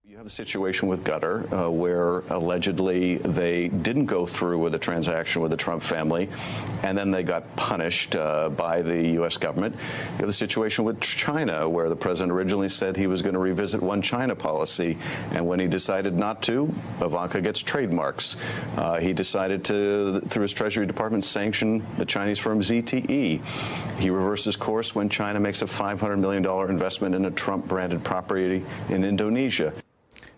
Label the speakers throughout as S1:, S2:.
S1: You have a situation with Qatar where allegedly they didn't go through with a transaction with the Trump family, and then they got punished by the U.S. government. You have the situation with China where the president originally said he was going to revisit one China policy, and when he decided not to, Ivanka gets trademarks. He decided to, through his Treasury Department, sanction the Chinese firm ZTE. He reverses course when China makes a $500 million investment in a Trump-branded property in Indonesia.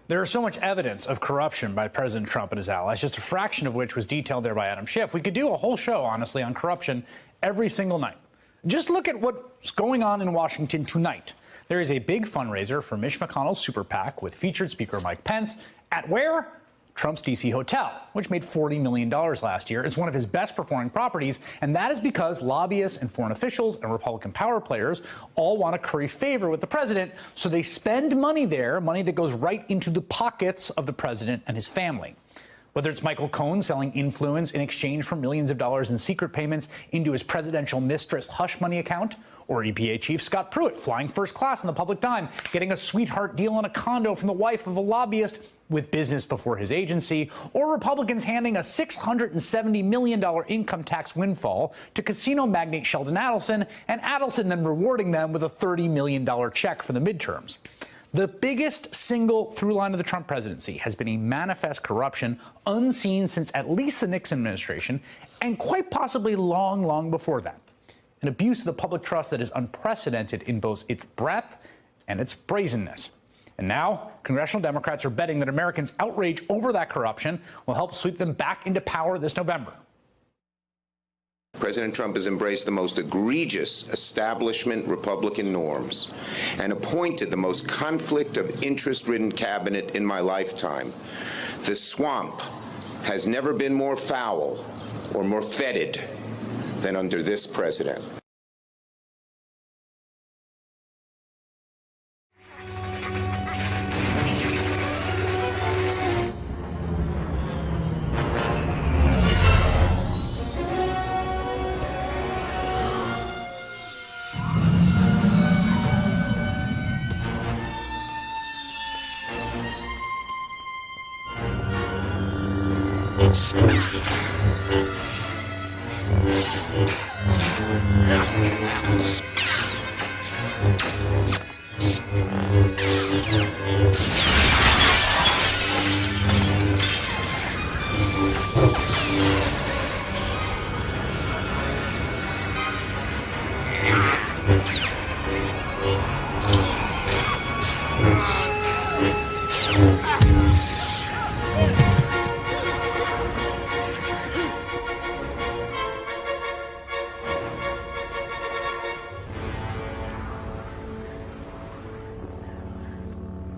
S2: There is so much evidence of corruption by President Trump and his allies, just a fraction of which was detailed there by Adam Schiff. We could do a whole show, honestly, on corruption every single night. Just look at what's going on in Washington tonight. There is a big fundraiser for Mitch McConnell's super PAC with featured Speaker Mike Pence at where? Trump's D.C. hotel, which made $40 million last year. It's one of his best performing properties, and that is because lobbyists and foreign officials and Republican power players all want to curry favor with the president, so they spend money there, money that goes right into the pockets of the president and his family. Whether it's Michael Cohen selling influence in exchange for millions of dollars in secret payments into his presidential mistress hush money account, or EPA Chief Scott Pruitt flying first class on the public dime, getting a sweetheart deal on a condo from the wife of a lobbyist with business before his agency, or Republicans handing a $670 million income tax windfall to casino magnate Sheldon Adelson, and Adelson then rewarding them with a $30 million check for the midterms. The biggest single through line of the Trump presidency has been a manifest corruption unseen since at least the Nixon administration, and quite possibly long, long before that. An abuse of the public trust that is unprecedented in both its breadth and its brazenness. And now, congressional Democrats are betting that Americans' outrage over that corruption will help sweep them back into power this November.
S3: President Trump has embraced the most egregious establishment Republican norms and appointed the most conflict of interest-ridden cabinet in my lifetime. The swamp has never been more foul or more fetid than under this president.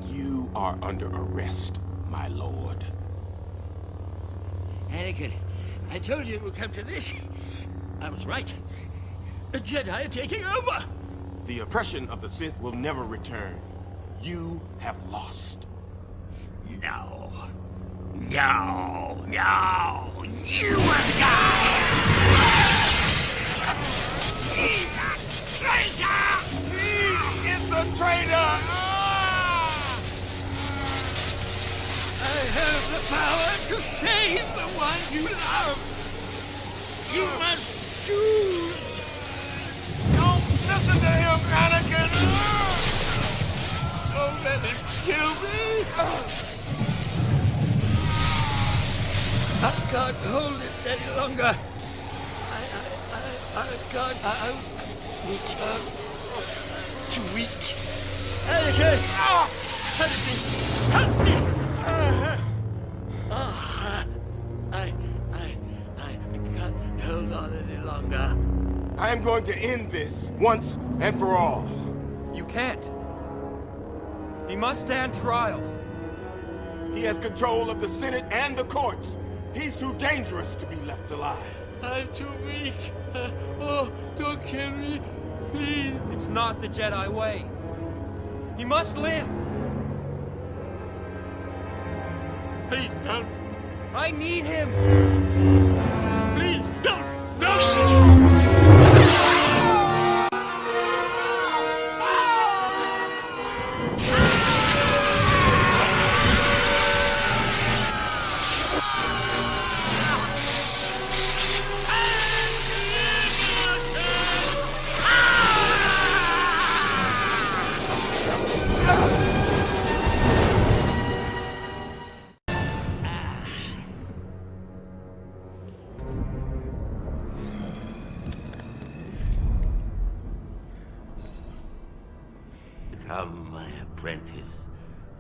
S4: You are under arrest, my lord.
S5: Anakin, I told you it would come to this. I was right. The Jedi are taking over.
S4: The oppression of the Sith will never return. You have lost.
S5: No. No. No. You will die! He's a traitor!
S4: He is a traitor!
S5: I have the power to save the one you love. You must choose.
S4: Don't listen to him, Anakin!
S5: Don't let him kill me. I can't hold it any longer. I can't. I'm too weak. Anakin! Help me! Help me! I can't hold on any longer.
S4: I am going to end this once and for all.
S6: You can't. He must stand trial.
S4: He has control of the Senate and the courts. He's too dangerous to be left alive.
S5: I'm too weak. Oh, don't kill me, please.
S6: It's not the Jedi way. He must live.
S5: Please don't.
S6: I need him.
S5: Please don't. No. become my apprentice,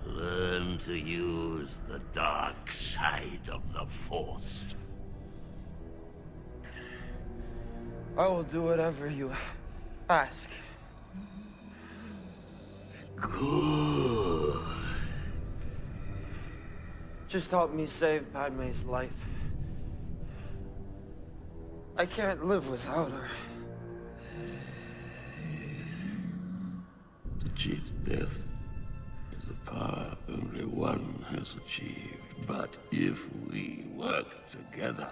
S5: learn to use the dark side of the Force.
S6: I will do whatever you ask.
S5: Good.
S6: Just help me save Padme's life. I can't live without her.
S5: To cheat death is a power only one has achieved. But if we work together,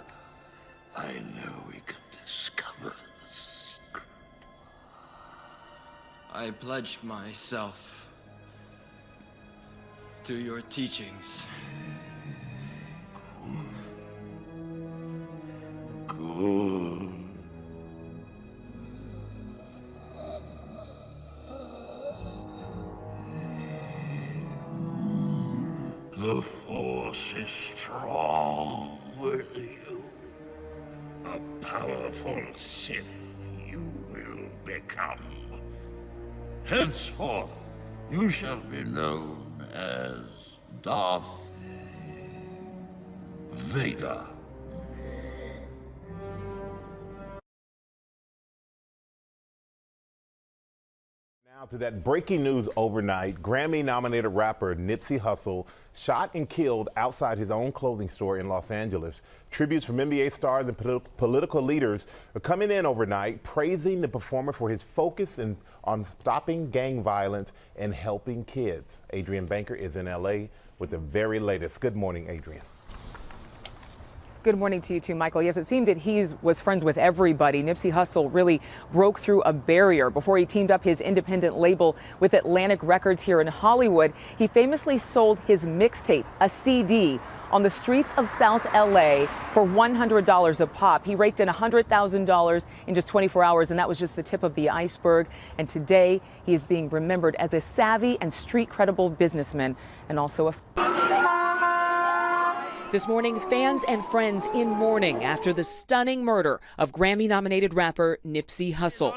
S5: I know we can discover the secret.
S6: I pledge myself to your teachings.
S5: Good. The Force is strong with you. A powerful Sith you will become. Henceforth, you shall be known as Darth Vader.
S7: Now to that breaking news overnight, Grammy-nominated rapper Nipsey Hussle shot and killed outside his own clothing store in Los Angeles. Tributes from NBA stars and political leaders are coming in overnight, praising the performer for his focus on stopping gang violence and helping kids. Adrian Banker is in LA with the very latest. Good morning, Adrian.
S8: Good morning to you too, Michael. Yes, it seemed that he was friends with everybody. Nipsey Hussle really broke through a barrier before he teamed up his independent label with Atlantic Records here in Hollywood. He famously sold his mixtape, a CD, on the streets of South LA for $100 a pop. He raked in $100,000 in just 24 hours, and that was just the tip of the iceberg. And today, he is being remembered as a savvy and street credible businessman and also a... This morning, fans and friends in mourning after the stunning murder of Grammy-nominated rapper Nipsey Hussle.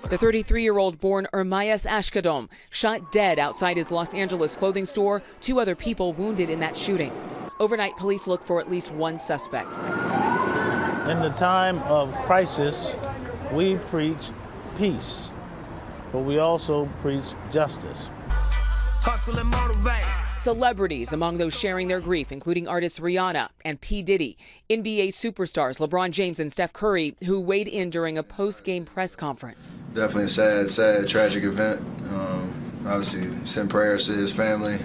S8: The 33-year-old born Ermias Ashkadom shot dead outside his Los Angeles clothing store. 2 other people wounded in that shooting. Overnight, police look for at least 1 suspect.
S9: In the time of crisis, we preach peace, but we also preach justice.
S6: Hustle and motivate.
S8: Celebrities among those sharing their grief, including artists Rihanna and P. Diddy, NBA superstars LeBron James and Steph Curry, who weighed in during a post-game press conference.
S10: Definitely a sad, tragic event. Obviously, send prayers to his family,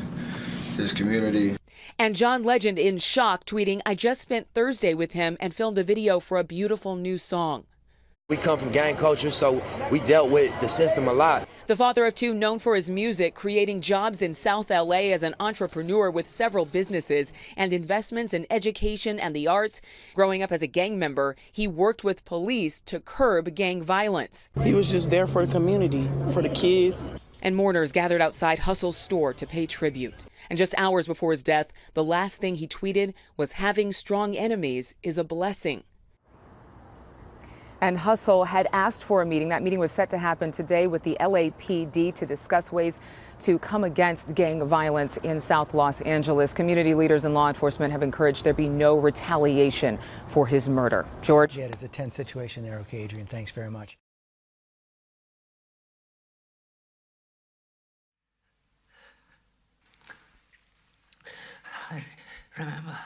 S10: his community.
S8: And John Legend in shock, tweeting, "I just spent Thursday with him and filmed a video for a beautiful new song."
S11: We come from gang culture, so we dealt with the system a lot.
S8: The father of 2, known for his music, creating jobs in South LA as an entrepreneur with several businesses and investments in education and the arts. Growing up as a gang member, he worked with police to curb gang violence.
S12: He was just there for the community, for the kids.
S8: And mourners gathered outside Hussle's store to pay tribute. And just hours before his death, the last thing he tweeted was, "Having strong enemies is a blessing." And Hussle had asked for a meeting. That meeting was set to happen today with the LAPD to discuss ways to come against gang violence in South Los Angeles. Community leaders and law enforcement have encouraged there be no retaliation for his murder. George?
S13: Yeah, it is a tense situation there. Okay, Adrian, thanks very much.
S14: I remember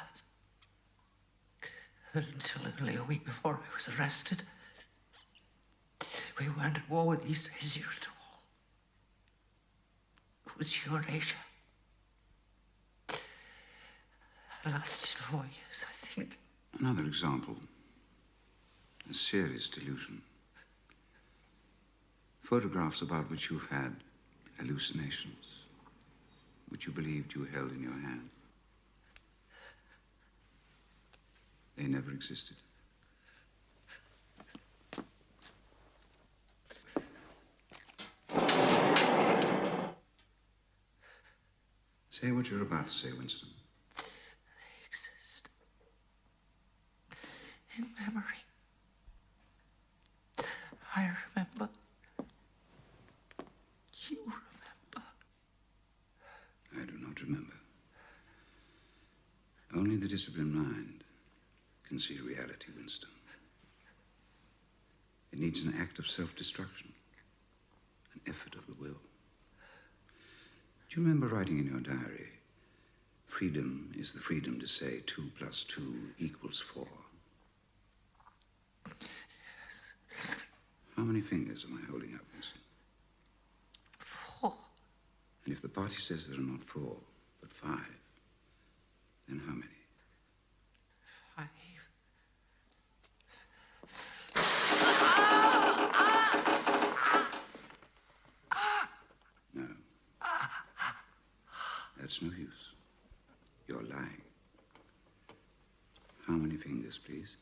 S14: that until only a week before I was arrested, we weren't at war with East Asia at all. It was Eurasia. It lasted 4 years, I think.
S15: Another example. A serious delusion. Photographs about which you've had hallucinations, which you believed you held in your hand. They never existed. Say what you're about to say, Winston.
S14: They exist in memory. I remember
S15: disciplined mind can see reality, Winston. It needs an act of self-destruction, an effort of the will. Do you remember writing in your diary, freedom is the freedom to say 2 + 2 = 4? Yes. How many fingers am I holding up, Winston?
S14: 4.
S15: And if the party says there are not 4, but 5, then how many?
S14: 5.
S15: No. That's no use. You're lying. How many fingers, please?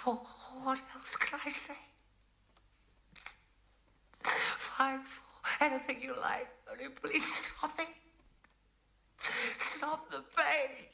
S14: 4. What else can I say? 5, 4. Anything you like. Only please stop it. Stop the pain.